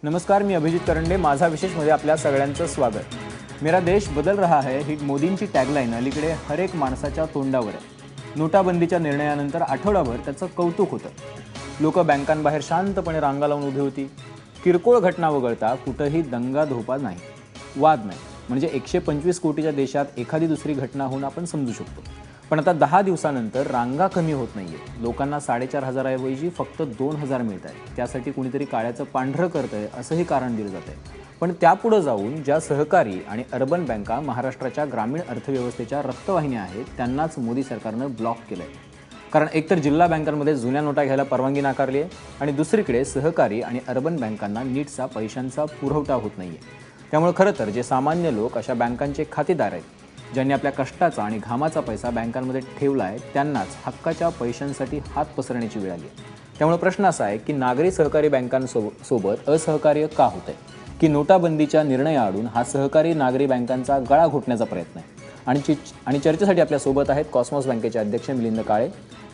नमस्कार, मी अभिजित करंडे. माझा विशेषमध्ये आपल्या सगळ्यांचं स्वागत. मेरा देश बदल रहा है ही मोदींची टॅगलाईन अलीकडे हर एक माणसाच्या तोंडावर आहे. नोटाबंदीच्या निर्णयानंतर आठवडाभर त्याचं कौतुक होतं. लोक बँकांबाहेर शांतपणे रांगा लावून उभी होती. किरकोळ घटना वगळता कुठंही दंगाधोपा नाही, वाद नाही. म्हणजे 125 कोटीच्या देशात एखादी दुसरी घटना होऊन आपण समजू शकतो. पण आता 10 दिवसानंतर रांगा कमी होत नाहीये. लोकांना 4,500 ऐवजी फक्त 2,000 मिळत आहेत. त्यासाठी कुणीतरी काळ्याचं पांढरं करतंय असंही कारण दिलं जात आहे. पण त्यापुढे जाऊन ज्या सहकारी आणि अर्बन बँका महाराष्ट्राच्या ग्रामीण अर्थव्यवस्थेच्या रक्तवाहिन्या आहेत त्यांनाच मोदी सरकारनं ब्लॉक केलंय. कारण एकतर जिल्हा बँकांमध्ये जुन्या नोटा घ्यायला परवानगी नाकारली आहे आणि दुसरीकडे सहकारी आणि अर्बन बँकांना नीटचा पैशांचा पुरवठा होत नाहीये. त्यामुळे खरं तर जे सामान्य लोक अशा बँकांचे खातेदार आहेत, ज्यांनी आपल्या कष्टाचा आणि घामाचा पैसा बँकांमध्ये ठेवला आहे, त्यांनाच हक्काच्या पैशांसाठी हात पसरण्याची वेळ आली आहे. त्यामुळे प्रश्न असा आहे की नागरी सहकारी बँकांसोबत असहकार्य का होत आहे, की नोटाबंदीच्या निर्णयाआडून हा सहकारी नागरी बँकांचा गळा घोटण्याचा प्रयत्न आहे. आणि चर्चेसाठी आपल्यासोबत आहेत कॉस्मॉस बँकेचे अध्यक्ष मिलिंद काळे,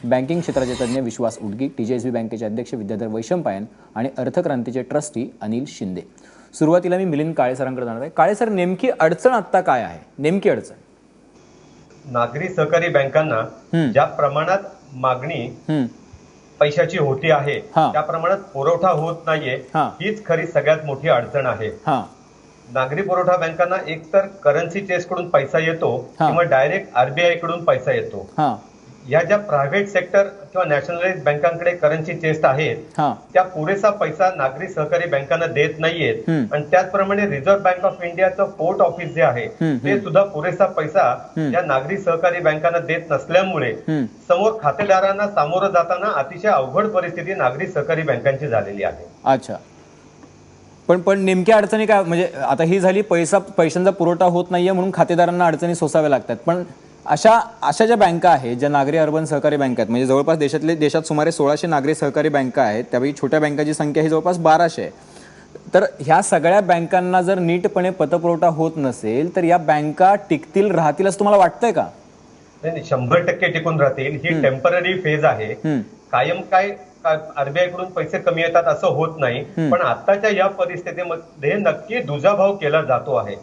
बँकिंग क्षेत्राचे तज्ज्ञ विश्वास उडगी, TJSB बँकेचे अध्यक्ष विद्याधर वैशंपायन आणि अर्थक्रांतीचे ट्रस्टी अनिल शिंदे. सुरुवातीला मी मिलिंद काळे सरांकडे जाणार आहे. काळे सर, नेमकी अडचण आता काय आहे? नेमकी अडचण नागरी सहकारी बँकांना ज्या प्रमाणात मागणी पैशाची होती आहे त्या प्रमाणात पुरवठा होत नाहीये, हीच खरी सगळ्यात मोठी अडचण आहे. नागरी पुरवठा बँकांना एकतर करन्सी चेस्ट कडून पैसा येतो किंवा डायरेक्ट RBI कडून पैसा येतो. या ज्या प्रायव्हेट सेक्टर किंवा नॅशनलाइज बँकांकडे करन्सी चेस्ट आहेत त्या पुरेसा पैसा नागरी सहकारी बँकांना देत नाहीयेत. आणि त्याचप्रमाणे रिझर्व्ह बँक ऑफ इंडियाचं पोर्ट ऑफिस जे आहे ते सुद्धा पुरेसा पैसा या नागरी सहकारी बँकांना देत नसल्यामुळे समोर खातेदारांना सामोरं जाताना अतिशय अवघड परिस्थिती नागरी सहकारी बँकांची झालेली आहे. अच्छा, पण नेमक्या अडचणी काय? म्हणजे आता ही झाली पैशांचा पुरवठा होत नाहीये म्हणून खातेदारांना अडचणी सोसाव्या लागतात. पण अशा ज्या बँका आहेत, ज्या नागरी अर्बन सहकारी बँका आहेत, म्हणजे जवळपास देशात सुमारे 1600 नागरी सहकारी बँका आहेत, त्यापैकी छोट्या बँकांची संख्या ही जवळपास 1200 आहे. तर ह्या सगळ्या बँकांना जर नीटपणे पतपुरवठा होत नसेल तर या बँका टिकतील, राहतील असं तुम्हाला वाटतंय का? नाही, 100% टिकून राहतील. ही टेम्पररी फेज आहे. कायम काय RBI कडून पैसे कमी येतात असं होत नाही. पण आताच्या या परिस्थितीमध्ये नक्की दुजाभाव केला जातो आहे.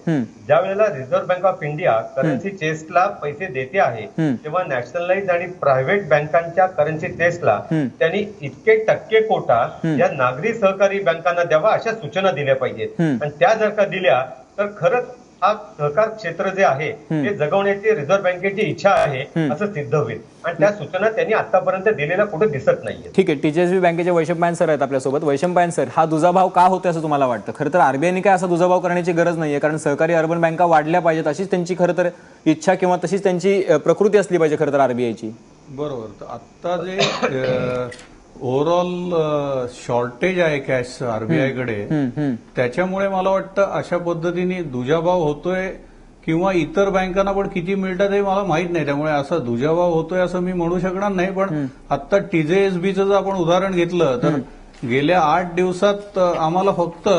ज्या वेळेला reserve bank of India currency चेस्टला पैसे देते आहे तेव्हा नॅशनलाइज आणि प्रायव्हेट बँकांच्या करन्सी चेस्टला त्यांनी इतके टक्के कोटा या नागरी सहकारी बँकांना द्यावा अशा सूचना दिल्या पाहिजेत. आणि त्या जर का दिल्या तर खरंच हा सहकार क्षेत्र जे आहे ते जगवण्याची रिझर्व्ह बँकेची इच्छा आहे असं सिद्ध होईल. आणि त्या सूचना त्यांनी आतापर्यंत दिलेल्या कुठे दिसत नाहीये. ठीक आहे, TJSB बँकेचे वैशंपायन सर आहेत आपल्यासोबत. वैशंपायन सर, हा दुजाभाव का होतोय असं तुम्हाला वाटतं? खरं तर RBIने काय असा दुजाभाव करण्याची गरज नाहीये, कारण सहकारी अर्बन बँका वाढल्या पाहिजेत अशीच त्यांची खरं तर इच्छा किंवा तशीच त्यांची प्रकृती असली पाहिजे खरं तर RBIची. बरोबर. तर आता जे ओव्हरऑल शॉर्टेज आहे कॅश RBI कडे, त्याच्यामुळे मला वाटतं अशा पद्धतीने दुजाभाव होतोय. किंवा इतर बँकांना पण किती मिळतात हे मला माहित नाही, त्यामुळे असं दुजाभाव होतोय असं मी म्हणू शकणार नाही. पण आता TJSBचं जर आपण उदाहरण घेतलं तर गेल्या 8 दिवसात आम्हाला फक्त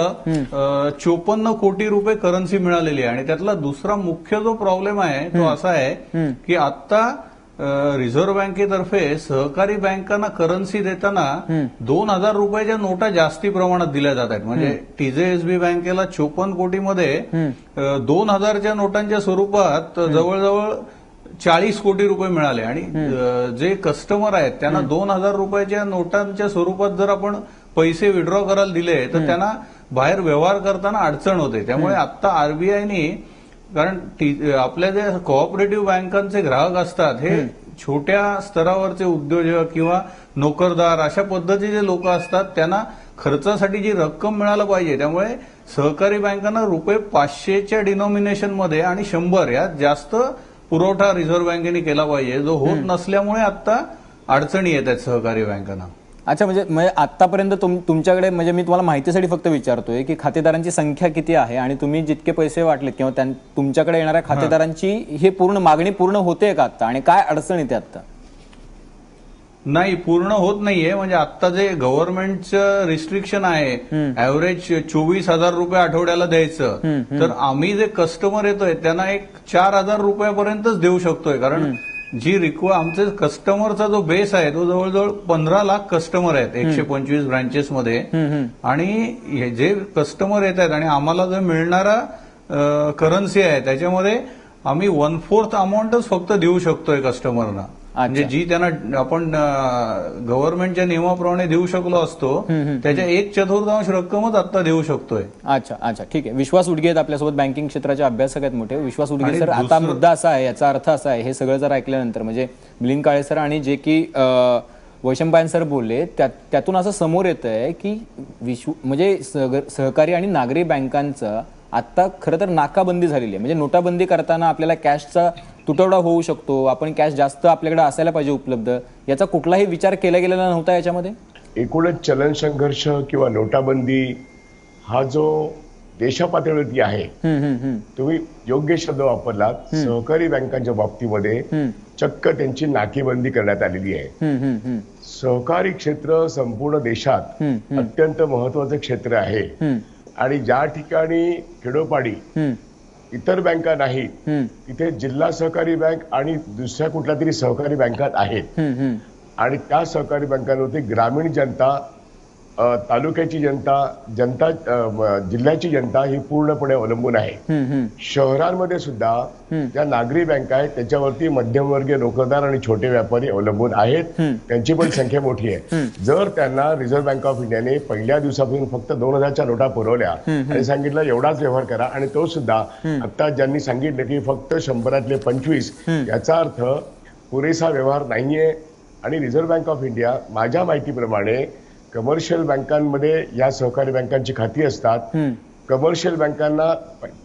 54 कोटी रुपये करन्सी मिळालेली आहे. आणि त्यातला दुसरा मुख्य जो प्रॉब्लेम आहे तो असा आहे की आता रिझर्व्ह बँकेतर्फे सहकारी बँकांना करन्सी देताना 2,000 रुपयाच्या नोटा जास्ती प्रमाणात दिल्या जात आहेत. म्हणजे TJSB बँकेला 54 कोटीमध्ये 2,000च्या नोटांच्या स्वरूपात जवळजवळ 40 कोटी रुपये मिळाले. आणि जे कस्टमर आहेत त्यांना 2,000 रुपयाच्या नोटांच्या स्वरूपात जर आपण पैसे विड्रॉ करायला दिले तर त्यांना बाहेर व्यवहार करताना अडचण होते. त्यामुळे आता RBIने, कारण आपल्या जे कोऑपरेटिव्ह बँकांचे ग्राहक असतात हे छोट्या स्तरावरचे उद्योजक किंवा नोकरदार अशा पद्धतीचे लोक असतात, त्यांना खर्चासाठी जी रक्कम मिळायला पाहिजे. त्यामुळे सहकारी बँकांना ₹500च्या डिनॉमिनेशनमध्ये आणि 100 यात जास्त पुरवठा रिझर्व्ह बँकेने केला पाहिजे, जो होत नसल्यामुळे आता अडचणी येत आहेत सहकारी बँकांना. अच्छा, म्हणजे आतापर्यंत तुमच्याकडे, म्हणजे मी तुम्हाला माहितीसाठी फक्त विचारतोय की खातेदारांची संख्या किती आहे आणि तुम्ही जितके पैसे वाटलेत किंवा तुमच्याकडे येणाऱ्या खातेदारांची हे पूर्ण मागणी पूर्ण होते का आता, आणि काय अडचण येते आता? नाही, पूर्ण होत नाहीये. म्हणजे आता जे गव्हर्नमेंटचं रिस्ट्रिक्शन आहे ऍव्हरेज 24,000 रुपये आठवड्याला द्यायचं, तर आम्ही जे कस्टमर येतोय त्यांना एक 4,000 रुपयापर्यंतच देऊ शकतोय. कारण जी आमचे कस्टमरचा जो बेस आहे तो जवळजवळ 15 लाख कस्टमर आहेत 125 ब्रांचेसमध्ये. आणि हे जे कस्टमर येत आहेत आणि आम्हाला जो मिळणारा करन्सी आहे त्याच्यामध्ये आम्ही 1/4 अमाऊंटच फक्त देऊ शकतोय कस्टमरना. म्हणजे जी त्यांना आपण गव्हर्नमेंटच्या नियमाप्रमाणे देऊ शकलो असतो त्याच्या 1/4 रक्कमच आता देऊ शकतोय. अच्छा अच्छा, ठीक आहे. विश्वास उडगे आहेत आपल्यासोबत, बँकिंग क्षेत्राचे अभ्यासक आहेत मोठे. विश्वास उडगे सर, आता मुद्दा असा आहे, याचा अर्थ असा आहे, हे सगळं जर ऐकल्यानंतर म्हणजे मिलिंद काळे सर आणि जे की वैशंपायन सर बोलले त्यातून असं समोर येत आहे की म्हणजे सहकारी आणि नागरी बँकांचं आता खरं तर नाकाबंदी झालेली आहे. म्हणजे नोटाबंदी करताना आपल्याला कॅशचा तुटवडा होऊ शकतो, आपण कॅश जास्त आपल्याकडे असायला पाहिजे उपलब्ध, याचा कुठलाही विचार केला गेलेला नव्हता याच्यामध्ये. एकूणच चलन संघर्ष किंवा नोटाबंदी हा जो देशपातळीवरती आहे, तुम्ही योग्य शब्द वापरलात. सहकारी बँकांच्या बाबतीमध्ये चक्क त्यांची नाकेबंदी करण्यात आलेली आहे. सहकारी क्षेत्र संपूर्ण देशात अत्यंत महत्वाचं क्षेत्र आहे आणि ज्या ठिकाणी खेडोपाडी इतर बँका नाहीत तिथे जिल्हा सहकारी बँक आणि दुसऱ्या कुठल्या तरी सहकारी बँका आहेत. आणि त्या सहकारी बँकांवरती ग्रामीण जनता, तालुक्याची जनता, जिल्ह्याची जनता ही पूर्णपणे अवलंबून आहे. शहरांमध्ये सुद्धा ज्या नागरी बँका आहेत त्याच्यावरती मध्यमवर्गीय नोकरदार आणि छोटे व्यापारी अवलंबून आहेत. त्यांची पण संख्या मोठी आहे. जर त्यांना रिझर्व्ह बँक ऑफ इंडियाने पहिल्या दिवसापासून फक्त 2000च्या नोटा पुरवल्या आणि सांगितलं एवढाच व्यवहार करा, आणि तो सुद्धा आता ज्यांनी सांगितलं की फक्त 100तले 25, याचा अर्थ पुरेसा व्यवहार नाहीये. आणि रिझर्व्ह बँक ऑफ इंडिया माझ्या माहितीप्रमाणे कमर्शियल बँकांमध्ये या सहकारी बँकांची खाती असतात. कमर्शियल बँकांना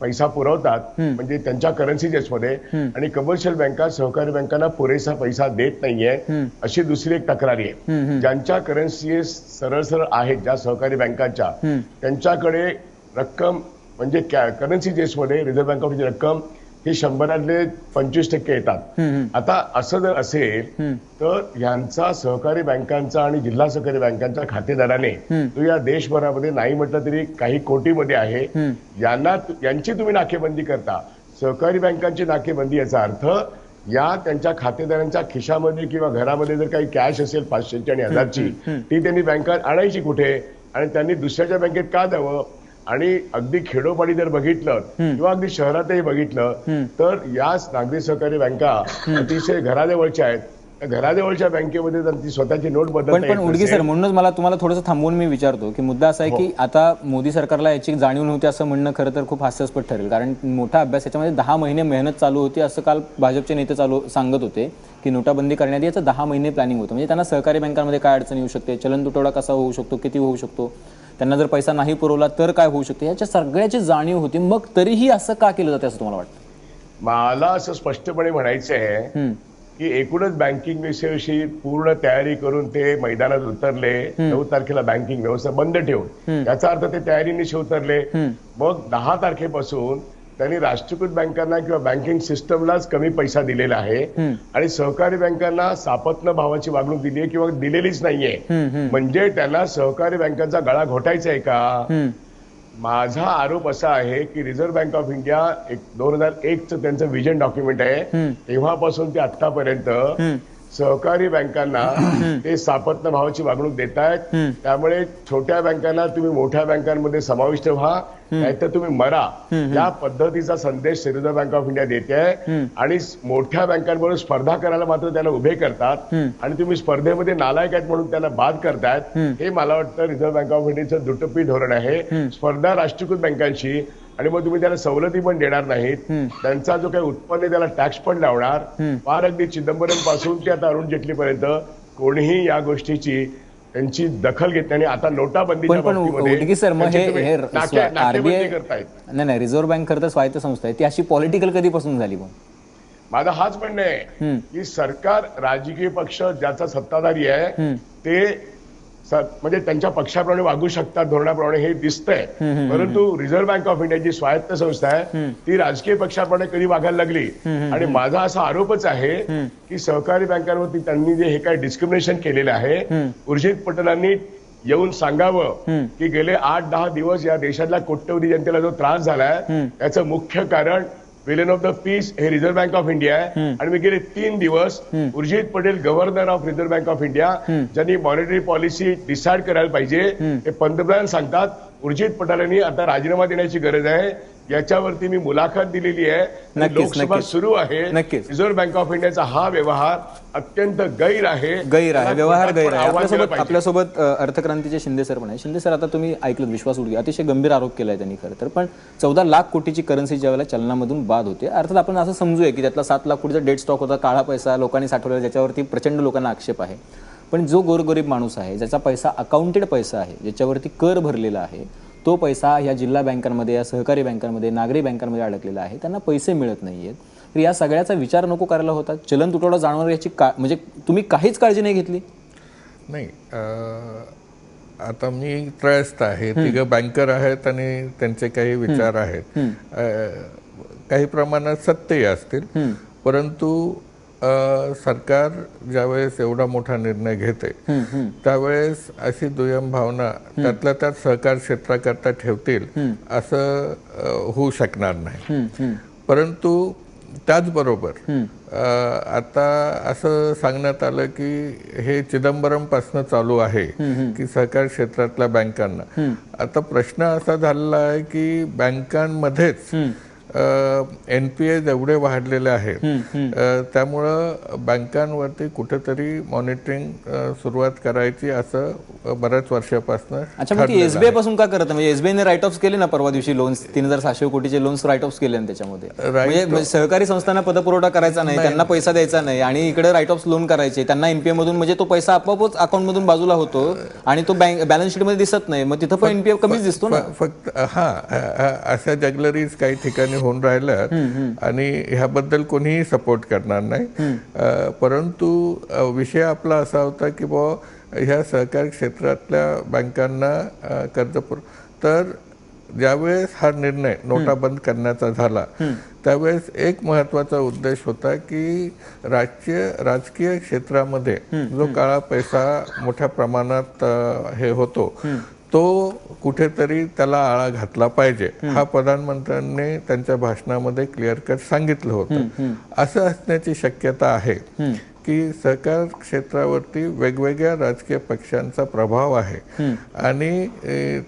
पैसा पुरवतात म्हणजे त्यांच्या करन्सी जेसमध्ये, आणि कमर्शियल बँका सहकारी बँकांना पुरेसा पैसा देत नाहीये अशी दुसरी एक तक्रार आहे. ज्यांच्या करन्सी सरळ सरळ आहेत ज्या सहकारी बँकांच्या, त्यांच्याकडे रक्कम म्हणजे करन्सी जेसमध्ये रिझर्व्ह बँक ऑफ इंडिया रक्कम हे 100तले 25% येतात. आता असं जर असेल तर यांचा सहकारी बँकांचा आणि जिल्हा सहकारी बँकांच्या खातेदाराने तो या देशभरामध्ये नाही म्हटलं तरी काही कोटीमध्ये आहे. यांची तुम्ही नाकेबंदी करता. सहकारी बँकांची नाकेबंदी याचा अर्थ या त्यांच्या खातेदारांच्या खिशामध्ये किंवा घरामध्ये जर काही कॅश असेल 500ची आणि 1000ची, ती त्यांनी बँकात आणायची कुठे आणि त्यांनी दुसऱ्याच्या बँकेत का द्यावं. आणि अगदी खेडोपाडी जर बघितलं किंवा अगदी शहरातही बघितलं तर या नागरी सहकारी बँका अतिशय घराजवळच्या आहेत. घराजवळच्या बँकेमध्ये त्यांची स्वतःची नोट बदलता पण उडगी सर, म्हणूनच मला तुम्हाला थोडंसं थांबवून मी विचारतो की मुद्दा असा आहे की आता मोदी सरकारला याची जाणीव नव्हती असं म्हणणं खरं तर खूप हास्यास्पद ठरेल. कारण मोठा अभ्यास याच्यामध्ये 10 महिने मेहनत चालू होती असं काल भाजपचे नेते सांगत होते की नोटाबंदी करण्यात याचं 10 महिने प्लॅनिंग होतं. म्हणजे त्यांना सहकारी बँकांमध्ये काय अडचण येऊ शकते, चलन तुटवडा कसा होऊ शकतो, किती होऊ शकतो, त्यांना जर पैसा नाही पुरवला तर काय होऊ शकते, याच्या सगळ्याची जाणीव होती. मग तरीही असं का केलं जाते असं तुम्हाला वाटतं? मला असं स्पष्टपणे म्हणायचं आहे की एकूणच बँकिंग विषयी पूर्ण तयारी करून ते मैदानात उतरले. 9 तारखेला बँकिंग व्यवस्था बंद ठेवून, याचा अर्थ ते तयारीनिशी उतरले. मग 10 तारखेपासून त्यांनी राष्ट्रीयकृत बँकांना किंवा बँकिंग सिस्टमलाच कमी पैसा दिलेला आहे आणि सहकारी बँकांना सापत्न भावाची वागणूक दिली आहे किंवा दिलेलीच नाहीये. म्हणजे त्यांना सहकारी बँकांचा गळा घोटायचा आहे का? माझा आरोप असा आहे की रिझर्व्ह बँक ऑफ इंडिया 2001चं त्यांचं विजन डॉक्युमेंट आहे, तेव्हापासून ते आतापर्यंत सहकारी बँकांना ते सापत्न भावाची वागणूक देत आहेत. त्यामुळे छोट्या बँकांना तुम्ही मोठ्या बँकांमध्ये समाविष्ट व्हा नाहीतर तुम्ही मरा, या पद्धतीचा संदेश रिझर्व्ह बँक ऑफ इंडिया देते आहे. आणि मोठ्या बँकांबरोबर स्पर्धा करायला मात्र त्यांना उभे करतात आणि तुम्ही स्पर्धेमध्ये नालायक आहेत म्हणून त्यांना बाद करतायत. हे मला वाटतं रिझर्व्ह बँक ऑफ इंडियाचं दुटप्पी धोरण आहे. स्पर्धा राष्ट्रीयकृत बँकांशी, आणि मग तुम्ही त्याला सवलती पण देणार नाहीत. त्यांचा जो काही उत्पन्न आहे त्याला टॅक्स पण लावणार. फार अगदी चिदंबरम पासून ते आता अरुण जेटली पर्यंत कोणीही या गोष्टीची त्यांची दखल घेतली. आणि आता नोटाबंदीच्या बाबतीमध्ये सर मग हे आरबीआय करतायत. नाही, रिझर्व्ह बँक खरं तर स्वायत्त संस्था आहे, ती अशी पॉलिटिकल कधीपासून झाली? मग माझा हाच म्हणणं आहे की सरकार, राजकीय पक्ष ज्याचा सत्ताधारी आहे ते म्हणजे त्यांच्या पक्षाप्रमाणे वागू शकतात, धोरणाप्रमाणे हे दिसतंय. परंतु रिझर्व्ह बँक ऑफ इंडिया जी स्वायत्त संस्था आहे ती राजकीय पक्षाप्रमाणे कधी वागायला लागली. आणि माझा असा आरोपच आहे की सहकारी बँकांवरती त्यांनी जे हे काही डिस्क्रिमिनेशन केलेलं आहे, उर्जित पटेलांनी येऊन सांगावं की गेले 8-10 दिवस या देशातल्या कोट्यवधी जनतेला जो त्रास झालाय त्याचं मुख्य कारण विलन ऑफ द पीस हे रिझर्व्ह बँक ऑफ इंडिया आहे. आणि मी गेले 3 दिवस Urjit Patel governor of reserve bank of India ज्यांनी मॉनिटरी पॉलिसी डिसाईड करायला पाहिजे हे पंतप्रधान सांगतात. उर्जित पटेलांनी आता राजीनामा देण्याची गरज आहे. याच्यावरती मी मुलाखत दिलेली आहे. लोकसभा सुरू आहे. रिझर्व्ह बँक ऑफ इंडियाचा हा व्यवहार अत्यंत गैर आहे. व्यवहार गैर आहे. आपल्यासोबत अर्थक्रांतीचे शिंदे सर पण आहे. शिंदे सर, आता तुम्ही ऐकलं विश्वास उडगे अतिशय गंभीर आरोप केलाय त्यांनी खरं तर. पण 14 लाख कोटीची करन्सी ज्यावेळेला चलनामधून बाद होते, अर्थात आपण असं समजूया की त्यातला 7 लाख कोटीचा डेट स्टॉक होता, काळा पैसा लोकांनी साठवलेला, ज्याच्यावरती प्रचंड लोकांना आक्षेप आहे. पण जो गोरगरीब माणूस आहे, ज्याचा पैसा अकाउंटेड पैसा आहे, ज्याच्यावरती कर भरलेला आहे, तो पैसा या जिल्हा बँकांमध्ये, या सहकारी बँकांमध्ये, नागरी बँकांमध्ये अडकलेला आहे, त्यांना पैसे मिळत नाहीयेत. तर या सगळ्याचा विचार नको करायला होता? चलन तुटवडा जाणवणार याची म्हणजे तुम्ही काहीच काळजी नाही घेतली? नाही, आता मी त्रयस्थ आहे, तिघं बँकर आहेत आणि त्यांचे काही विचार आहेत, काही प्रमाणात सत्यही असतील. परंतु सरकार ज्यावेळेस एवढा मोठा निर्णय घेते त्यावेळेस अशी दुय्यम भावना त्यातल्या त्यात सहकार क्षेत्राकरता ठेवतील असं होऊ शकणार नाही. परंतु त्याचबरोबर आता असं सांगण्यात आलं की हे चिदंबरम पासून चालू आहे की सहकार क्षेत्रातल्या बँकांना. आता प्रश्न असा झालेला आहे की बँकांमध्येच NPA एवढे वाढलेले आहेत, त्यामुळं बँकांवरती कुठेतरी मॉनिटरिंग सुरुवात करायची असं बऱ्याच वर्षापासून. अच्छा, मग SBI पासून का करत? म्हणजे SBIने राईट ऑफ केले ना परवा दिवशी, लोन्स 3700 कोटीचे लोन्स राईट ऑफ केले त्याच्यामध्ये. म्हणजे सहकारी संस्थांना पतपुरवठा करायचा नाही, त्यांना पैसा द्यायचा नाही आणि इकडे राईट ऑफ लोन करायचे त्यांना NPA मधून. म्हणजे तो पैसा आपोआपच अकाउंट मधून बाजूला होतो आणि तो बॅलन्स शीट मध्ये दिसत नाही. मग तिथं पण NPA कमीच दिसतो ना. फक्त अशा जगलरीज काही ठिकाणी होऊन राहिल्यात आणि ह्याबद्दल कोणीही सपोर्ट करणार नाही. परंतु विषय आपला असा होता की ह्या सहकारी क्षेत्रातल्या बँकांना कर्ज तर ज्यावेळेस हा निर्णय नोटा बंद करण्याचा झाला त्यावेळेस एक महत्वाचा उद्देश होता की राजकीय क्षेत्रामध्ये जो काळा पैसा मोठ्या प्रमाणात हे होतो तो कुठेतरी त्याला आळा घातला पाहिजे. हा प्रधानमंत्र्यांनी त्यांच्या भाषणामध्ये क्लिअर कट सांगितलं होतं. असं असण्याची शक्यता आहे की सहकार क्षेत्रावरती वेगवेगळ्या राजकीय पक्षांचा प्रभाव आहे आणि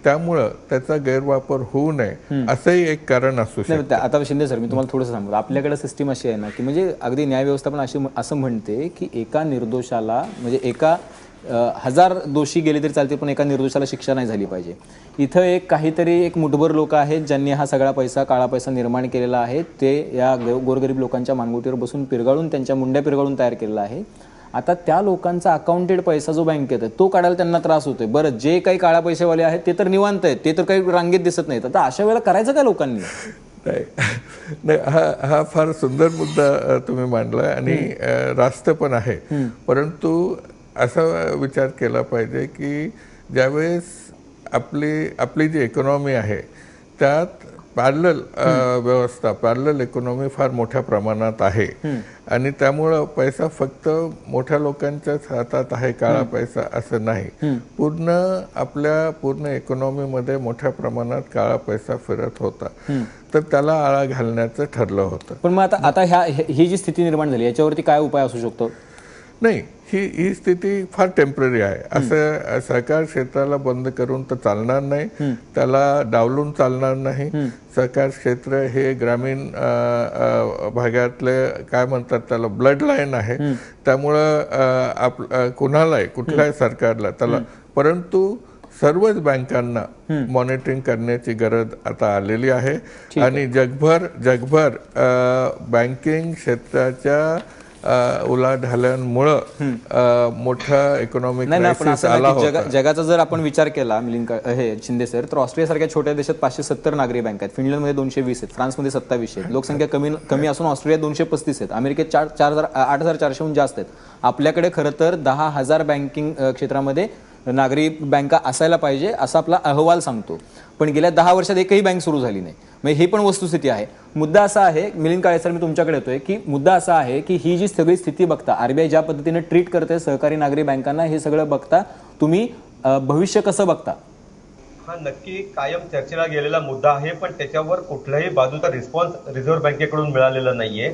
त्यामुळं त्याचा गैरवापर होऊ नये असंही एक कारण असू शकतं. आता शिंदे सर, मी तुम्हाला थोडंसं सांगतो. आपल्याकडे सिस्टीम अशी आहे ना की म्हणजे अगदी न्याय व्यवस्था पण असं म्हणते की एका निर्दोषाला, म्हणजे एका 1000 दोषी गेले तरी चालते पण एका निर्दोषाला शिक्षा नाही झाली पाहिजे. इथं एक मुठभर लोक आहेत ज्यांनी हा सगळा पैसा, काळा पैसा निर्माण केलेला आहे. ते या गोरगरीब लोकांच्या मानगुटीवर बसून पिरगाळून, त्यांच्या मुंड्या पिरगाळून तयार केलेला आहे. आता त्या लोकांचा अकाउंटेड पैसा जो बँकेत आहे तो काढायला त्यांना त्रास होतोय. बरं, जे काही काळा पैसेवाले आहेत ते तर निवांत आहेत, ते तर काही रांगेत दिसत नाहीत. आता अशा वेळेला करायचं काय लोकांनी? नाही, हा फार सुंदर मुद्दा तुम्ही मांडला आणि रास्त पण आहे. परंतु असा विचार केला पाहिजे की ज्यावेळेस आपली जी इकॉनॉमी आहे त्यात पॅरलल व्यवस्था, पॅरलल इकॉनॉमी फार मोठ्या प्रमाणात आहे आणि त्यामुळं पैसा फक्त मोठ्या लोकांच्याच हातात आहे, काळा पैसा असं नाही. पूर्ण इकॉनॉमीमध्ये मोठ्या प्रमाणात काळा पैसा फिरत होता, तर त्याला आळा घालण्याचं ठरलं होतं. पण मग आता ही जी स्थिती निर्माण झाली याच्यावरती काय उपाय असू शकतो? नाही, ही स्थिती फार टेम्पररी आहे. असं सहकार क्षेत्राला बंद करून तर चालणार नाही, त्याला डावलून चालणार नाही. सहकार क्षेत्र हे ग्रामीण भागातले काय म्हणतात त्याला ब्लड लाईन आहे. त्यामुळं कुठल्याही सरकारला त्याला, परंतु सर्वच बँकांना मॉनिटरिंग करण्याची गरज आता आलेली आहे आणि जगभर बँकिंग क्षेत्राच्या उलाढाल्यांमुळं मोठा इकॉनॉमिक क्रायसिस आला होता. जगाचा जर आपण विचार केला शिंदे सर, तर ऑस्ट्रेलियासारख्या छोट्या देशात 570 नागरी बँक आहेत, फिनलंडमध्ये 220 आहेत, फ्रान्समध्ये 27 आहेत. लोकसंख्या कमी असून ऑस्ट्रेलिया 235 आहेत, अमेरिकेत 8400हून जास्त आहेत. आपल्याकडे खरं तर 10,000 बँकिंग क्षेत्रामध्ये नागरी बँका असायला पाहिजे असा आपला अहवाल सांगतो. पण गेल्या 10 वर्षात एकही बँक सुरू झाली नाही. म्हणजे हे पण वस्तुस्थिती आहे. मुद्दा असा आहे, मिलिंद काळे सर, मी तुमच्याकडे येतोय, की मुद्दा असा आहे की ही जी सगळी स्थिती बघता, RBI ज्या पद्धतीने ट्रीट करते सहकारी नागरी बँकांना, हे सगळं बघता तुम्ही भविष्य कसं बघता? हा नक्की कायम चर्चेला गेलेला मुद्दा आहे, पण त्याच्यावर कुठल्याही बाजूचा रिस्पॉन्स रिझर्व्ह बँकेकडून मिळालेला नाहीये.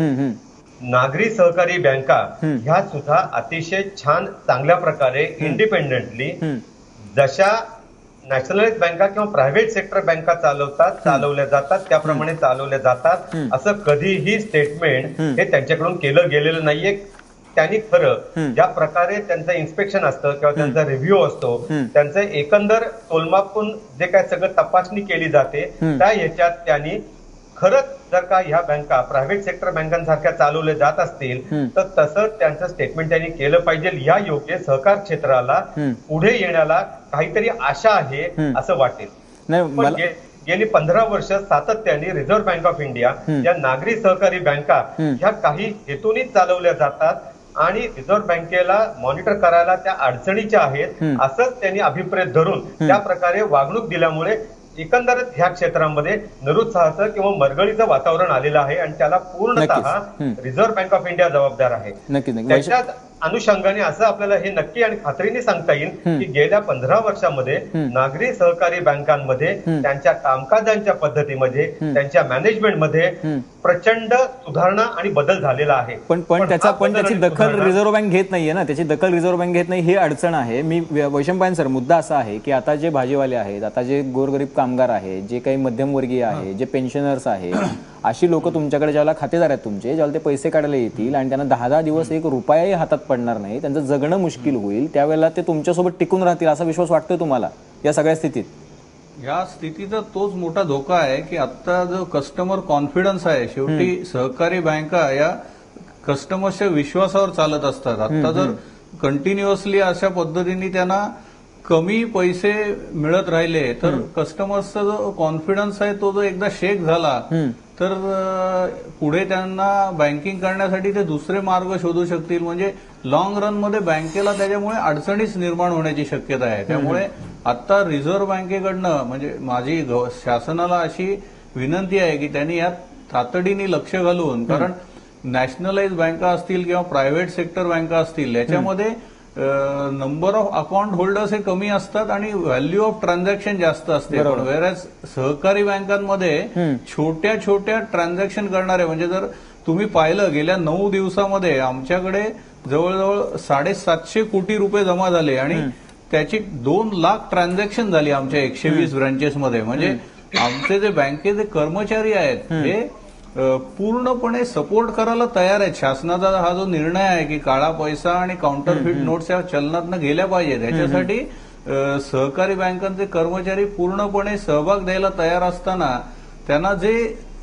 नागरी सहकारी बँका ह्या सुद्धा अतिशय छान चांगल्या प्रकारे इंडिपेंडेंटली जशा नॅशनलाइज बँका किंवा प्रायव्हेट सेक्टर बँका चालवल्या जातात त्याप्रमाणे चालवल्या जातात. असं कधीही स्टेटमेंट हे त्यांच्याकडून केलं गेलेलं नाहीये. त्यांनी खरं ज्या प्रकारे त्यांचं इन्स्पेक्शन असतं किंवा त्यांचा रिव्ह्यू असतो, त्यांचं एकंदर तोलमापून जे काय सगळं तपासणी केली जाते त्या ह्याच्यात त्यांनी खरंच जर का ह्या बँका प्रायव्हेट सेक्टर बँकांसारख्या चालवल्या जात असतील तर तसं त्यांचं स्टेटमेंट त्यांनी केलं पाहिजे. या योग्य सहकार क्षेत्राला पुढे येण्याला काहीतरी आशा आहे असं वाटेल. गेली 15 वर्ष सातत्याने रिझर्व्ह बँक ऑफ इंडिया या नागरी सहकारी बँका ह्या काही हेतूनच चालवल्या जातात आणि रिझर्व्ह बँकेला मॉनिटर करायला त्या अडचणीच्या आहेत असंच त्यांनी अभिप्रेत धरून त्या प्रकारे वागणूक दिल्यामुळे एकंदरच ह्या क्षेत्रामध्ये निरुत्साहाचं किंवा मरगळीचं वातावरण आलेलं आहे आणि त्याला पूर्णतः रिझर्व्ह बँक ऑफ इंडिया जबाबदार आहे. त्याच्या अनुषंगाने असं आपल्याला हे नक्की आणि खात्रीने सांगता येईल की गेल्या 15 वर्षामध्ये नागरी सहकारी बँकांमध्ये त्यांच्या कामकाजांच्या पद्धतीमध्ये त्यांच्या मॅनेजमेंटमध्ये प्रचंड सुधारणा आणि बदल झालेला आहे. पण त्याची दखल रिझर्व्ह बँक घेत नाहीये ना, त्याची दखल रिझर्व्ह बँक घेत नाही, हे अडचण आहे. मी वैशंपायन सर, मुद्दा असा आहे की आता जे भाजीवाले आहेत, आता जे गोरगरीब कामगार आहेत, जे काही मध्यमवर्गीय आहे, जे पेन्शनर्स आहे, अशी लोक तुमच्याकडे ज्याला खातेदार आहेत तुमचे, ज्याला ते पैसे काढायला येतील आणि त्यांना 10-10 दिवस एक रुपयाही हातात पडणार नाही, त्यांचं जगणं मुश्किल होईल, त्यावेळेला ते तुमच्यासोबत टिकून राहतील असा विश्वास वाटतोय तुम्हाला या सगळ्या स्थितीत? या स्थितीचा तोच मोठा धोका आहे की आता जो कस्टमर कॉन्फिडन्स आहे, शेवटी सहकारी बँका या कस्टमर्सच्या विश्वासावर चालत असतात. आता जर कंटिन्युअसली अशा पद्धतीने त्यांना कमी पैसे मिळत राहिले तर कस्टमर्सचा जो कॉन्फिडन्स आहे तो जो एकदा शेक झाला तर पुढे त्यांना बँकिंग करण्यासाठी ते दुसरे मार्ग शोधू शकतील. म्हणजे लॉंग रन मध्ये बँकेला त्याच्यामुळे अडचणीच निर्माण होण्याची शक्यता आहे. त्यामुळे आता रिझर्व्ह बँकेकडनं म्हणजे माझी शासनाला अशी विनंती आहे की त्यांनी यात तातडीने लक्ष घालून, कारण नॅशनलाइज बँका असतील किंवा प्रायव्हेट सेक्टर बँका असतील याच्यामध्ये नंबर ऑफ अकाउंट होल्डर्स हे कमी असतात आणि व्हॅल्यू ऑफ ट्रान्झॅक्शन जास्त असते. पण वेरॅज सहकारी बँकांमध्ये छोट्या छोट्या ट्रान्झॅक्शन करणारे, म्हणजे जर तुम्ही पाहिलं गेल्या 9 दिवसामध्ये आमच्याकडे जवळजवळ 750 कोटी रुपये जमा झाले आणि त्याची 2 लाख ट्रान्झॅक्शन झाली आमच्या 120 ब्रांचेसमध्ये. म्हणजे आमचे जे बँकेचे कर्मचारी आहेत हे पूर्णपणे सपोर्ट करायला तयार आहेत. शासनाचा हा जो निर्णय आहे की काळा पैसा आणि काउंटरफिट नोट्स या चलनातनं गेल्या पाहिजेत, याच्यासाठी सहकारी बँकांचे कर्मचारी पूर्णपणे सहभाग द्यायला तयार असताना त्यांना जे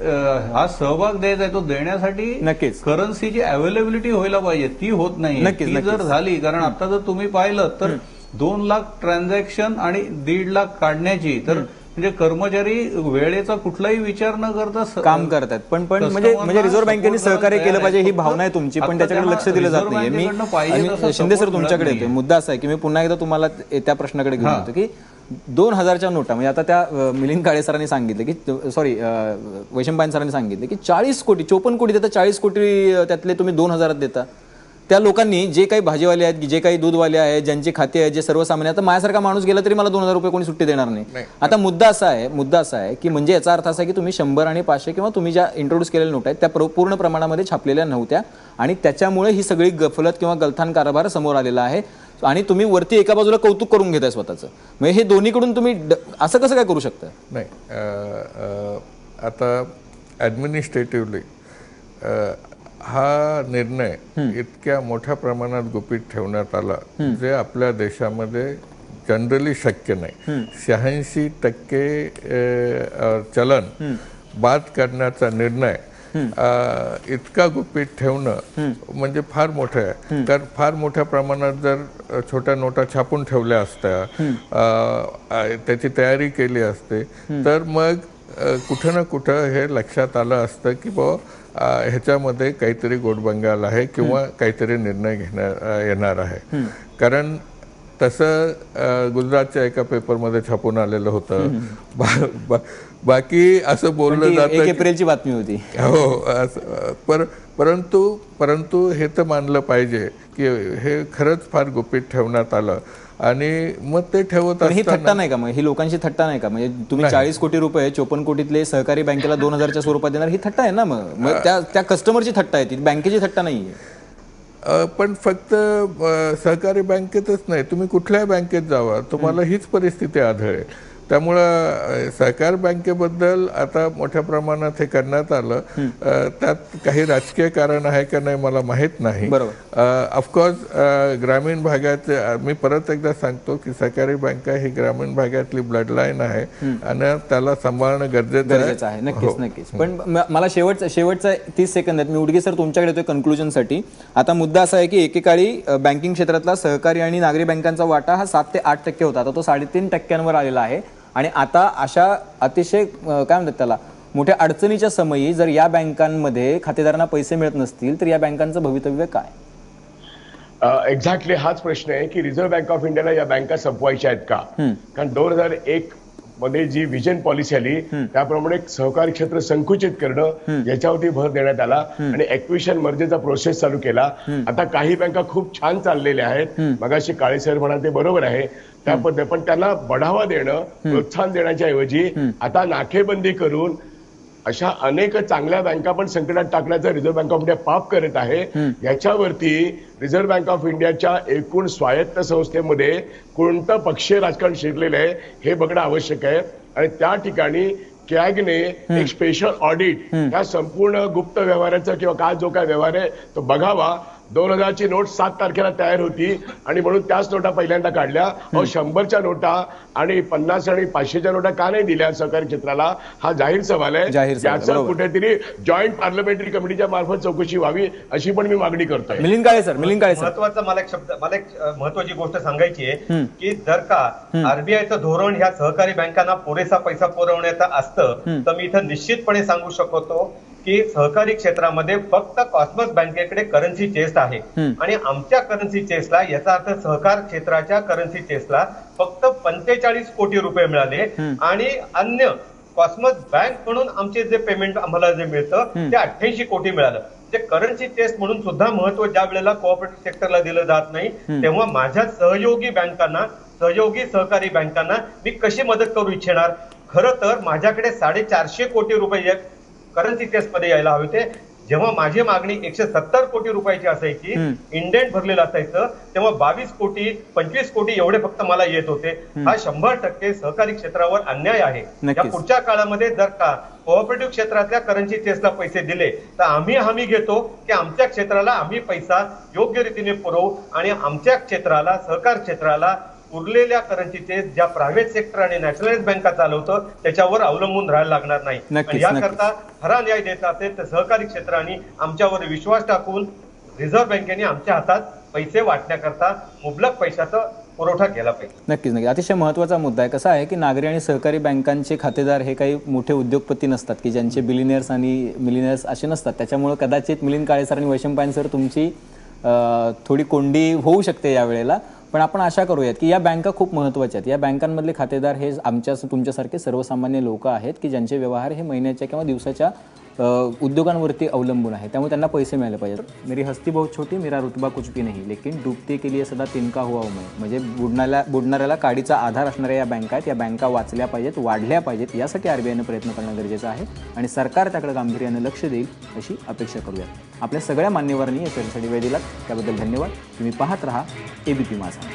हा सहभाग द्यायचा आहे तो देण्यासाठी नक्कीच करन्सीची अवेलेबिलिटी व्हायला पाहिजे, ती होत नाही. ती जर झाली, कारण आता जर तुम्ही पाहिलं तर 2 लाख ट्रान्झॅक्शन आणि 1.5 लाख काढण्याची, तर म्हणजे कर्मचारी वेळेचा कुठलाही विचार न करता काम करतात. पण म्हणजे रिझर्व्ह बँकेने सहकार्य केलं पाहिजे ही भावना आहे तुमची, पण त्याच्याकडे लक्ष दिलं जात नाहीये. मी शिंदे सर तुमच्याकडे येतोय. मुद्दा असा आहे की मी पुन्हा एकदा तुम्हाला त्या प्रश्नाकडे घेऊन येतो की 2000च्या नोटा, म्हणजे आता त्या मिलिंद काळे सरांनी सांगितलं की सॉरी वैशंपायन सरांनी सांगितलं की 40 कोटी 54 कोटी देता, 40 कोटी त्यातले तुम्ही 2000 देता. त्या लोकांनी जे काही भाजीवाले आहेत, जे काही दूधवाले आहेत, ज्यांचे खाते आहेत, जे सर्वसामान्य, आता माझ्यासारखा माणूस गेला तरी मला 2000 रुपये कोणी सुट्टी देणार नाही. आता मुद्दा असा आहे की म्हणजे याचा अर्थ असा की तुम्ही 100 आणि 500 किंवा तुम्ही ज्या इंट्रोड्यूस केलेल्या नोटा आहेत त्या पूर्ण प्रमाणामध्ये छापलेल्या नव्हत्या आणि त्याच्यामुळे ही सगळी गफलत किंवा गलथान कारभार समोर आलेला आहे आणि तुम्ही वरती एका बाजूला कौतुक करून घेताय स्वतःचं. म्हणजे हे दोन्हीकडून तुम्ही असं कसं काय करू शकता? नाही, आता ऍडमिनिस्ट्रेटिव्हली हा निर्णय इतक्या मोठ्या प्रमाणात गुपित ठेवण्यात आला जे आपल्या देशामध्ये जनरली शक्य नाही. 86% चलन बाद करण्याचा निर्णय इतका गुपित ठेवणं म्हणजे फार मोठं आहे. कारण फार मोठ्या प्रमाणात जर छोट्या नोटा छापून ठेवल्या असत्या, त्याची तयारी केली असते, तर मग कुठं ना कुठं हे लक्षात आलं असतं की ह्याच्यामध्ये काहीतरी गोडबंगाल आहे किंवा काहीतरी निर्णय येणार आहे. कारण तसं गुजरातच्या एका पेपरमध्ये छापून आलेलं होतं. बाकी असं बोललं जातं, 1 एप्रिलची बातमी होती. हो, परंतु हे तर मानलं पाहिजे की हे खरंच फार गुपित ठेवण्यात आलं आणि मग ते ठेवत ही थट्टा नाही का? मग ही लोकांची थट्टा नाही का? म्हणजे तुम्ही 40 कोटी रुपये 54 कोटीतले सहकारी बँकेला 2000च्या स्वरूपात देणार, ही थट्टा आहे ना? मग त्या कस्टमरची थट्टा आहे ती, बँकेची थट्टा नाहीये. पण फक्त सहकारी बँकेतच नाही, तुम्ही कुठल्याही बँकेत जावा तुम्हाला हीच परिस्थिती आढळेल. त्यामुळं सहकार बँकेबद्दल आता मोठ्या प्रमाणात हे करण्यात आलं. त्यात काही राजकीय कारण आहे का नाही मला माहीत नाही. ऑफकोर्स ग्रामीण भागात मी परत एकदा सांगतो की सहकारी बँका ही ग्रामीण भागातली ब्लडलाईन आहे आणि त्याला सांभाळणं गरजेचं आहे. नक्कीच. पण मला शेवटचा 30 सेकंद आहेत. मी उडगे सर तुमच्याकडे येतोय कन्क्लुजनसाठी. आता मुद्दा असा आहे की एकेकाळी बँकिंग क्षेत्रातला सहकारी आणि नागरी बँकांचा वाटा हा 7 ते 8% होता. आता तो 3.5% आलेला आहे. आणि आता अशा अतिशय काय म्हणतात त्याला मोठ्या अडचणीच्या समयी जर या बँकांमध्ये खातेदारांना पैसे मिळत नसतील तर या बँकांचं भवितव्य काय? एक्झॅक्टली हाच प्रश्न आहे की रिझर्व्ह बँक ऑफ इंडियाला या बँका संपवायच्या आहेत का? कारण 2001 मध्ये जी व्हिजन पॉलिसी आली त्याप्रमाणे सहकारी क्षेत्र संकुचित करणं याच्यावरती भर देण्यात आला आणि ॲक्विजिशन मर्जेचा प्रोसेस चालू केला. आता काही बँका खूप छान चाललेल्या आहेत. मगाशी काळे सर म्हणाले ते बरोबर आहे त्या पद्धती, पण त्यांना बढावा देणं प्रोत्साहन देण्याच्या ऐवजी आता नाकेबंदी करून अशा अनेक चांगल्या बँका पण संकटात टाकण्याचा रिझर्व्ह बँक ऑफ इंडिया पाप करत आहे. याच्यावरती रिझर्व्ह बँक ऑफ इंडियाच्या एकूण स्वायत्त संस्थेमध्ये कोणतं पक्षीय राजकारण शिरलेलं आहे हे बघणं आवश्यक आहे. आणि त्या ठिकाणी कॅगने एक स्पेशल ऑडिट या संपूर्ण गुप्त व्यवहाराचा किंवा काय जो काय व्यवहार आहे तो बघावा. 2000ची नोट 7 तारखेला तयार होती आणि म्हणून त्याच नोटा पहिल्यांदा काढल्या. 100च्या नोटा आणि 50 आणि 500च्या नोटा का नाही दिल्या सहकारी क्षेत्राला हा जाहीर सवाल आहे. याचं कुठेतरी जॉईंट पार्लमेंटरी कमिटीच्या मार्फत चौकशी व्हावी अशी पण मी मागणी करतोय. मिलिंद काळे सर महत्वाचा मला एक महत्वाची गोष्ट सांगायची आहे की जर का आरबीआयचं धोरण ह्या सहकारी बँकांना पुरेसा पैसा पुरवण्याचं असतं तर मी इथं निश्चितपणे सांगू शकतो की सहकारी क्षेत्रामध्ये फक्त कॉस्मस बँकेकडे करन्सी चेस्ट आहे आणि आमच्या करन्सी चेस्टला याचा अर्थ सहकार क्षेत्राच्या करन्सी चेस्टला फक्त 45 कोटी रुपये मिळाले आणि अन्य कॉस्मस बँक म्हणून आमचे जे पेमेंट आम्हाला जे मिळतं ते 88 कोटी मिळालं. ते करन्सी चेस्ट म्हणून सुद्धा महत्व ज्या वेळेला कोऑपरेटिव्ह सेक्टरला दिलं जात नाही तेव्हा माझ्या सहयोगी सहकारी बँकांना मी कशी मदत करू इच्छिणार? खरं तर माझ्याकडे 450 कोटी रुपये करन्सी टेस्ट मध्ये यायला हवे होते. जेव्हा माझी मागणी 170 कोटी रुपयाची असायची, इंडेंट भरलेलं असायचं, तेव्हा 22 कोटी 25 कोटी एवढे फक्त मला येत होते. हा 100% सहकारी क्षेत्रावर अन्याय आहे. या पुढच्या काळामध्ये जर का कोऑपरेटिव्ह क्षेत्रातल्या करन्सी चेस्टला पैसे दिले तर आम्ही हमी घेतो की आमच्या क्षेत्राला आम्ही पैसा योग्य रीतीने पुरवू आणि आमच्या क्षेत्राला सहकार क्षेत्राला उरलेल्या करन्सीचे ज्या प्रायव्हेट सेक्टर आणि नॅशनलाइज बँका चालवतं त्याच्यावर अवलंबून राहायला लागणार नाही. याकरता खरा न्याय द्यायचा असेल तर सहकारी क्षेत्राने आमच्यावर विश्वास टाकून रिझर्व्ह बँकेने आमच्या हातात पैसे वाटण्याकरता मुबलक पैशाचा पुरवठा केला पाहिजे. नक्कीच. अतिशय महत्त्वाचा मुद्दा आहे. कसा आहे की नागरी आणि सहकारी बँकांचे खातेदार हे काही मोठे उद्योगपती नसतात की ज्यांचे बिलिनियर्स आणि मिलिनियर्स असे नसतात. त्याच्यामुळे कदाचित मिलिंद काळे सर आणि वैशम पायन सर तुमची थोडी कोंडी होऊ शकते यावेळेला. पण आपण आशा करूयात की या बँका खूप महत्त्वाच्या आहेत. या बँकांमधले खातेदार हे तुमच्यासारखे सर्वसामान्य लोक आहेत की ज्यांचे व्यवहार हे महिन्याच्या किंवा दिवसाच्या उद्योगांवरती अवलंबून आहे. त्यामुळे त्यांना पैसे मिळाले पाहिजेत. मेरी हस्ती बहुत छोटी, मेरा रुतबा कुछ भी नहीं, लेकिन डूबते के लिए सदा तिनका हुआ हूं मैं. म्हणजे बुडणाऱ्याला काडीचा आधार असणाऱ्या या बँका आहेत. या बँका वाचल्या पाहिजेत, वाढल्या पाहिजेत. यासाठी आरबीआयनं प्रयत्न करणं गरजेचं आहे आणि सरकार त्याकडे गांभीर्यानं लक्ष देईल अशी अपेक्षा करूयात. आपल्या सगळ्या मान्यवरांनी या चर्चेसाठी वेळ दिलात त्याबद्दल धन्यवाद. तुम्ही पाहत रहा एबीपी माझा.